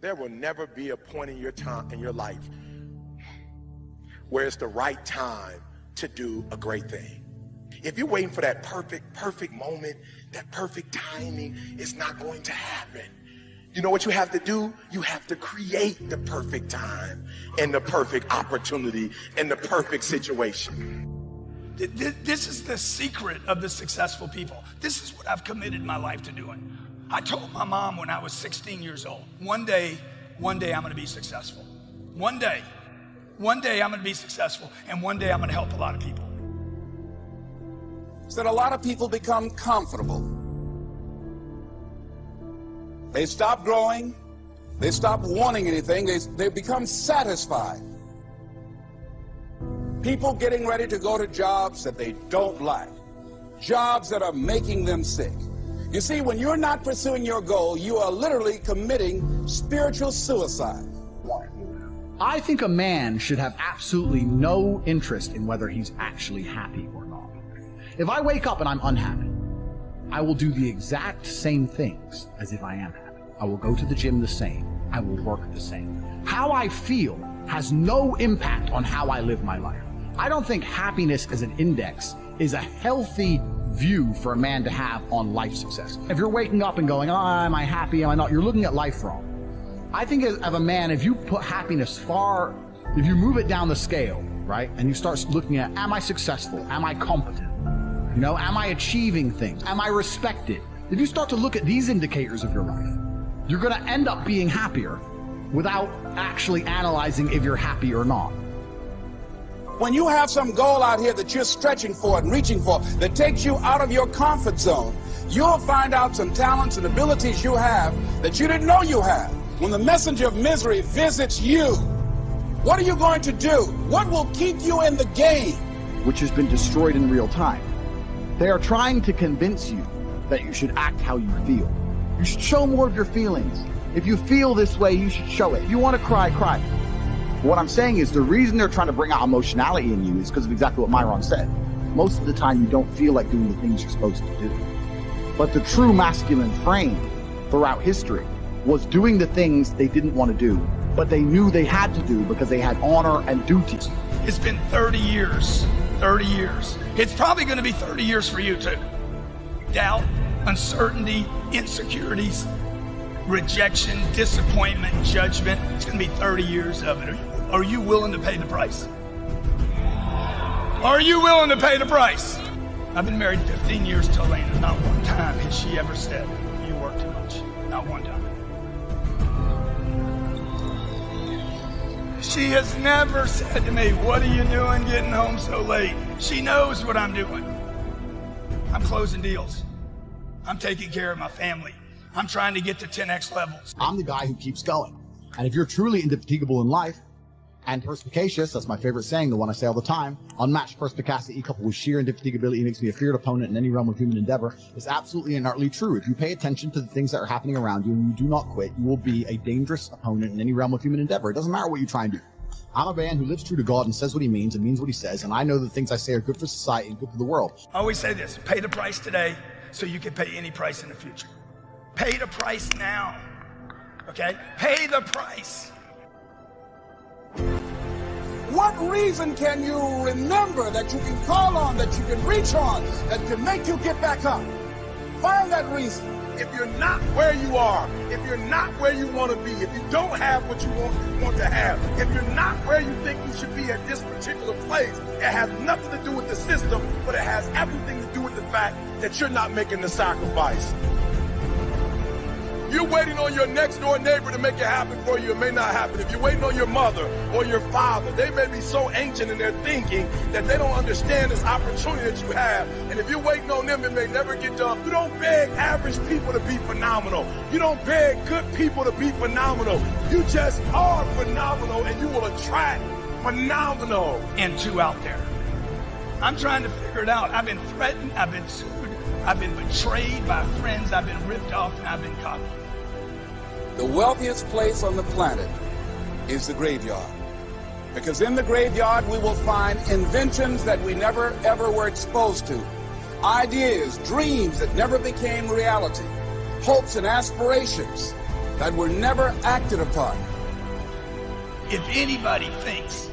There will never be a point in your time, in your life, where it's the right time to do a great thing. If you're waiting for that perfect moment, that perfect timing, it's not going to happen. You know what you have to do? You have to create the perfect time and the perfect opportunity and the perfect situation. This is the secret of the successful people. This is what I've committed my life to doing. I told my mom when I was 16 years old, one day I'm gonna be successful. One day I'm gonna be successful, and one day I'm gonna help a lot of people. So that a lot of people become comfortable. They stop growing, they stop wanting anything, they become satisfied. People getting ready to go to jobs that they don't like, jobs that are making them sick. You see, when you're not pursuing your goal, you are literally committing spiritual suicide. I think a man should have absolutely no interest in whether he's actually happy or not. If I wake up and I'm unhappy, I will do the exact same things as if I am happy. I will go to the gym the same. I will work the same. How I feel has no impact on how I live my life. I don't think happiness as an index is a healthy view for a man to have on life success. If you're waking up and going, oh, am I happy, am I not? You're looking at life wrong. I think of a man, if you put happiness if you move it down the scale, right? And you start looking at, am I successful? Am I competent? You know, am I achieving things? Am I respected? If you start to look at these indicators of your life, you're gonna end up being happier without actually analyzing if you're happy or not. When you have some goal out here that you're stretching for and reaching for that takes you out of your comfort zone, you'll find out some talents and abilities you have that you didn't know you have. When the messenger of misery visits you, what are you going to do? What will keep you in the game? Which has been destroyed in real time. They are trying to convince you that you should act how you feel. You should show more of your feelings. If you feel this way, you should show it. If you want to cry, cry. What I'm saying is the reason they're trying to bring out emotionality in you is because of exactly what Myron said. Most of the time you don't feel like doing the things you're supposed to do. But the true masculine frame throughout history was doing the things they didn't want to do, but they knew they had to do because they had honor and duties. It's been 30 years, 30 years. It's probably gonna be 30 years for you too. Doubt, uncertainty, insecurities, rejection, disappointment, judgment. It's gonna be 30 years of it. Are you willing to pay the price? Are you willing to pay the price? I've been married 15 years to Elena. Not one time has she ever said, you work too much. Not one time. She has never said to me, what are you doing getting home so late? She knows what I'm doing. I'm closing deals. I'm taking care of my family. I'm trying to get to 10x levels. I'm the guy who keeps going. And if you're truly indefatigable in life and perspicacious, that's my favorite saying, the one I say all the time, unmatched perspicacity coupled with sheer indefatigability makes me a feared opponent in any realm of human endeavor, is absolutely and utterly true. If you pay attention to the things that are happening around you and you do not quit, you will be a dangerous opponent in any realm of human endeavor. It doesn't matter what you try and do. I'm a man who lives true to God and says what he means and means what he says, and I know the things I say are good for society and good for the world. I always say this, pay the price today so you can pay any price in the future. Pay the price now, okay? Pay the price. What reason can you remember that you can call on, that you can reach on, that can make you get back up? Find that reason. If you're not where you are, if you're not where you want to be, if you don't have what you want to have, if you're not where you think you should be at this particular place, it has nothing to do with the system, but it has everything to do with the fact that you're not making the sacrifice. You're waiting on your next door neighbor to make it happen for you. It may not happen. If you're waiting on your mother or your father, they may be so ancient in their thinking that they don't understand this opportunity that you have. And if you're waiting on them, it may never get done. You don't beg average people to be phenomenal. You don't beg good people to be phenomenal. You just are phenomenal, and you will attract phenomenal. And two out there. I'm trying to figure it out. I've been threatened. I've been sued. I've been betrayed by friends. I've been ripped off, and I've been copied. The wealthiest place on the planet is the graveyard. Because in the graveyard, we will find inventions that we never, ever were exposed to. Ideas, dreams that never became reality. Hopes and aspirations. that were never acted upon. If anybody thinks